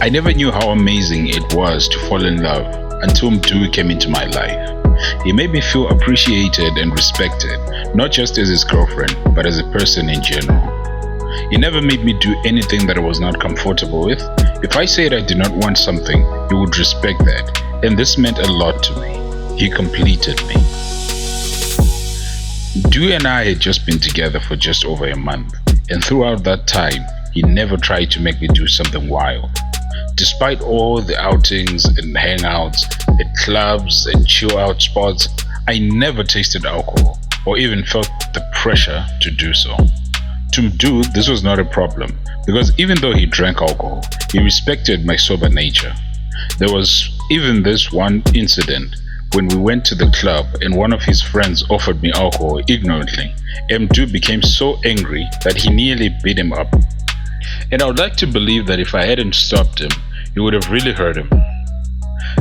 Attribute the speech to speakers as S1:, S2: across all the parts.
S1: I never knew how amazing it was to fall in love until Mdu came into my life. He made me feel appreciated and respected, not just as his girlfriend, but as a person in general. He never made me do anything that I was not comfortable with. If I said I did not want something, he would respect that, and this meant a lot to me. He completed me. Mdu and I had just been together for just over a month, and throughout that time, he never tried to make me do something wild. Despite all the outings and hangouts at clubs and chill out spots, I never tasted alcohol or even felt the pressure to do so. To Mdu, this was not a problem because even though he drank alcohol, he respected my sober nature. There was even this one incident when we went to the club and one of his friends offered me alcohol ignorantly. Mdu became so angry that he nearly beat him up. And I would like to believe that if I hadn't stopped him, it would have really hurt him.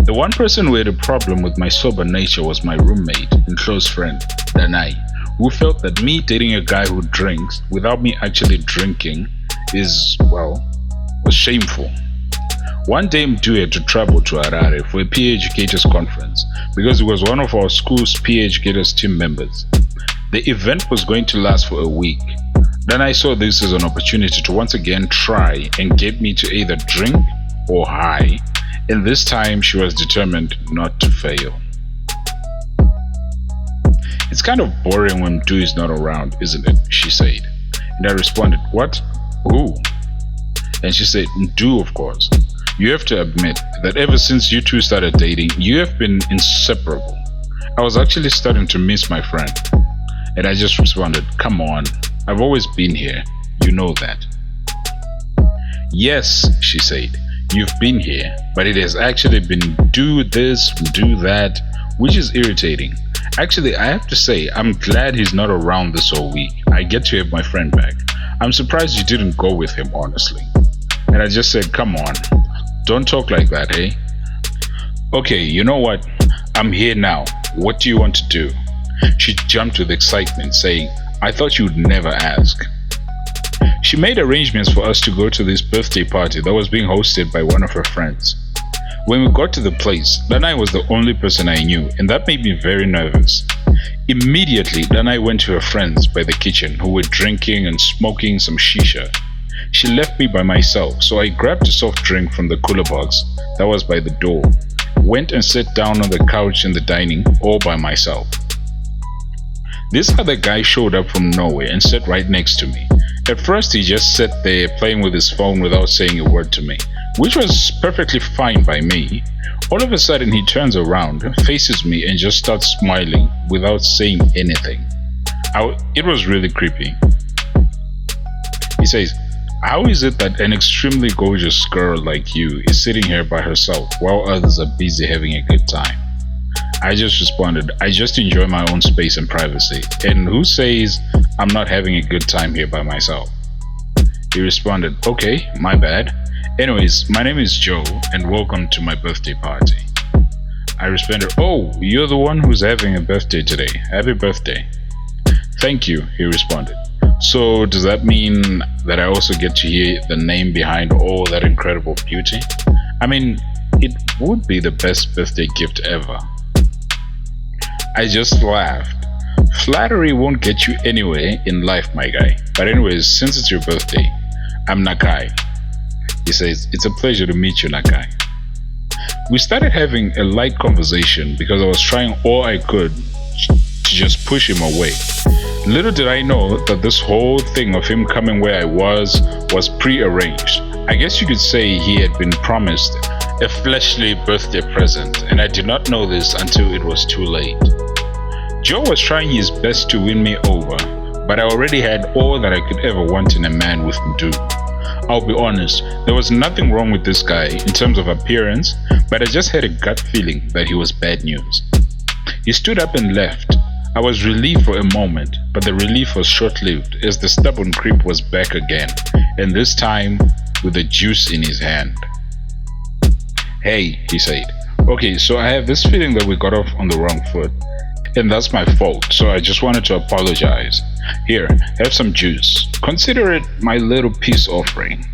S1: The one person who had a problem with my sober nature was my roommate and close friend, Danai, who felt that me dating a guy who drinks without me actually drinking was shameful. One day Mdu had to travel to Harare for a PA Educators conference because he was one of our school's PA Educators team members. The event was going to last for a week. Then I saw this as an opportunity to once again try and get me to either drink or high, and this time she was determined not to fail. "It's kind of boring when Mdu is not around, isn't it?" she said. And I responded, "What? Who?" And she said, "Mdu, of course. You have to admit that ever since you two started dating, you have been inseparable. I was actually starting to miss my friend." And I just responded, "Come on, I've always been here. You know that." "Yes," she said, "you've been here, but it has actually been do this, do that, which is irritating. Actually, I have to say, I'm glad he's not around this whole week. I get to have my friend back. I'm surprised you didn't go with him, honestly." And I just said, "Come on, don't talk like that, hey? Okay, you know what? I'm here now. What do you want to do?" She jumped with excitement, saying, "I thought you would never ask." She made arrangements for us to go to this birthday party that was being hosted by one of her friends. When we got to the place, Danai was the only person I knew, and that made me very nervous. Immediately, Danai went to her friends by the kitchen who were drinking and smoking some shisha. She left me by myself, so I grabbed a soft drink from the cooler box that was by the door, went and sat down on the couch in the dining all by myself. This other guy showed up from nowhere and sat right next to me. At first he just sat there playing with his phone without saying a word to me, which was perfectly fine by me. All of a sudden he turns around, faces me and just starts smiling without saying anything. It was really creepy. He says, "How is it that an extremely gorgeous girl like you is sitting here by herself while others are busy having a good time?" I just responded, "I just enjoy my own space and privacy. And who says I'm not having a good time here by myself?" He responded, "Okay, my bad. Anyways, my name is Joe and welcome to my birthday party." I responded, "Oh, you're the one who's having a birthday today. Happy birthday." "Thank you," he responded. "So does that mean that I also get to hear the name behind all that incredible beauty? I mean, it would be the best birthday gift ever." I just laughed. Flattery won't get you anywhere in life, my guy. But anyways, since it's your birthday, I'm Nakai. He says, "It's a pleasure to meet you, Nakai." We started having a light conversation because I was trying all I could to just push him away. Little did I know that this whole thing of him coming where I was pre-arranged. I guess you could say he had been promised a fleshly birthday present, and I did not know this until it was too late. Joe was trying his best to win me over, but I already had all that I could ever want in a man with Mdu. I'll be honest, there was nothing wrong with this guy in terms of appearance, but I just had a gut feeling that he was bad news. He stood up and left. I was relieved for a moment, but the relief was short-lived as the stubborn creep was back again, and this time with a juice in his hand. "Hey," he said, "okay, so I have this feeling that we got off on the wrong foot, and that's my fault, so I just wanted to apologize. Here, have some juice. Consider it my little peace offering."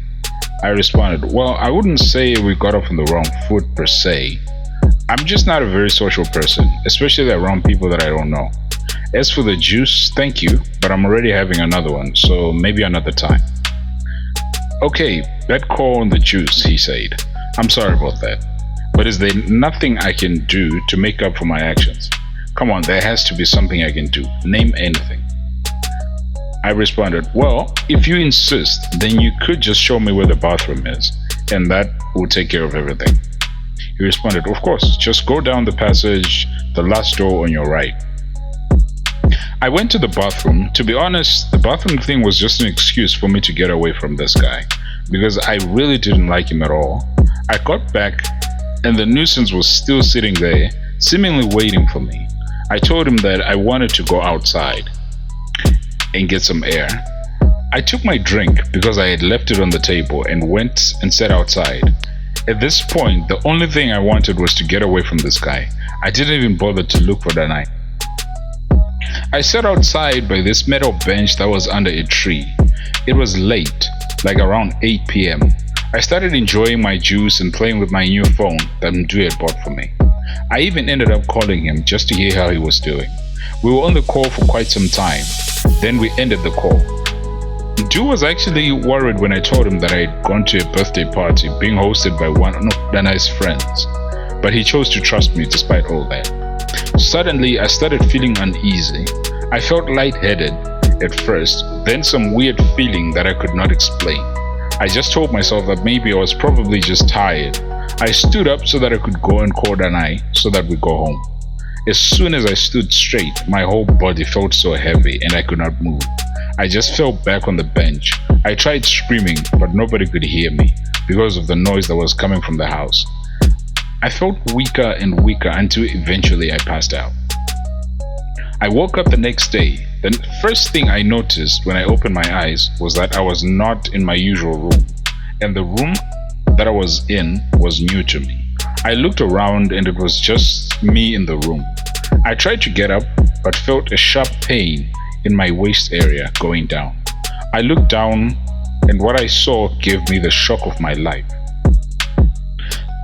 S1: I responded, well, I wouldn't say we got off on the wrong foot per se. I'm just not a very social person, especially around people that I don't know. As for the juice, thank you, but I'm already having another one, so maybe another time. Okay, bad call on the juice, he said. I'm sorry about that. But is there nothing I can do to make up for my actions? Come on, there has to be something I can do. Name anything. I responded, well, if you insist, then you could just show me where the bathroom is, and that will take care of everything. He responded, of course, just go down the passage, the last door on your right. I went to the bathroom. To be honest, the bathroom thing was just an excuse for me to get away from this guy, because I really didn't like him at all. I got back, and the nuisance was still sitting there, seemingly waiting for me. I told him that I wanted to go outside and get some air. I took my drink because I had left it on the table and went and sat outside. At this point, the only thing I wanted was to get away from this guy. I didn't even bother to look for Danai. I sat outside by this metal bench that was under a tree. It was late, like around 8 p.m. I started enjoying my juice and playing with my new phone that Mdu had bought for me. I even ended up calling him just to hear how he was doing. We were on the call for quite some time. Then we ended the call. Mdu was actually worried when I told him that I had gone to a birthday party being hosted by one of Danai's friends, but he chose to trust me despite all that. Suddenly, I started feeling uneasy. I felt lightheaded at first, then some weird feeling that I could not explain. I just told myself that maybe I was probably just tired. I stood up so that I could go and call Danai so that we go home. As soon as I stood straight, my whole body felt so heavy and I could not move. I just fell back on the bench. I tried screaming, but nobody could hear me because of the noise that was coming from the house. I felt weaker and weaker until eventually I passed out. I woke up the next day. The first thing I noticed when I opened my eyes was that I was not in my usual room, and the room that I was in was new to me. I looked around and it was just me in the room. I tried to get up but felt a sharp pain in my waist area going down. I looked down and what I saw gave me the shock of my life.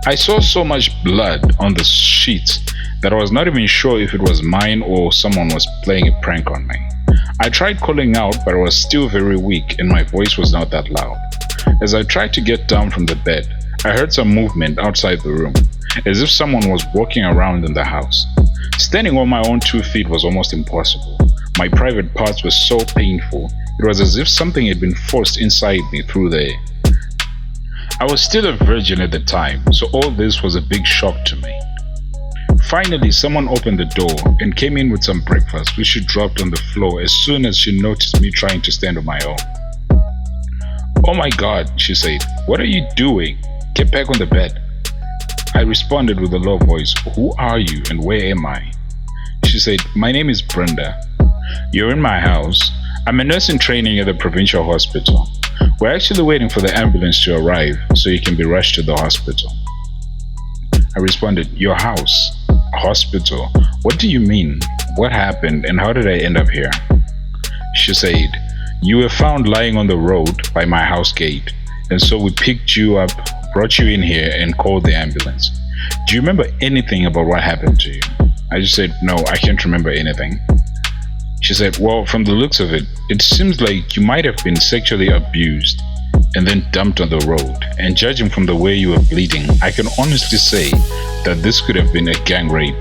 S1: I saw so much blood on the sheets that I was not even sure if it was mine or someone was playing a prank on me. I tried calling out, but I was still very weak and my voice was not that loud. As I tried to get down from the bed, I heard some movement outside the room, as if someone was walking around in the house. Standing on my own 2 feet was almost impossible. My private parts were so painful, it was as if something had been forced inside me through there. I was still a virgin at the time, so all this was a big shock to me. Finally, someone opened the door and came in with some breakfast, which she dropped on the floor as soon as she noticed me trying to stand on my own. "Oh my God," she said, "what are you doing? Get back on the bed." I responded with a low voice, "Who are you and where am I?" She said, "My name is Brenda. You're in my house. I'm a nurse in training at the provincial hospital. We're actually waiting for the ambulance to arrive so you can be rushed to the hospital." I responded, "Your house? Hospital? What do you mean? What happened and how did I end up here?" She said, "You were found lying on the road by my house gate, and so we picked you up, brought you in here and called the ambulance. Do you remember anything about what happened to you?" I just said, "No, I can't remember anything." She said, "Well, from the looks of it, it seems like you might have been sexually abused and then dumped on the road. And judging from the way you were bleeding, I can honestly say that this could have been a gang rape.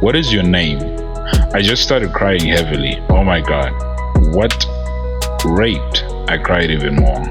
S1: What is your name?" I just started crying heavily. "Oh my God, what? Raped?" I cried even more.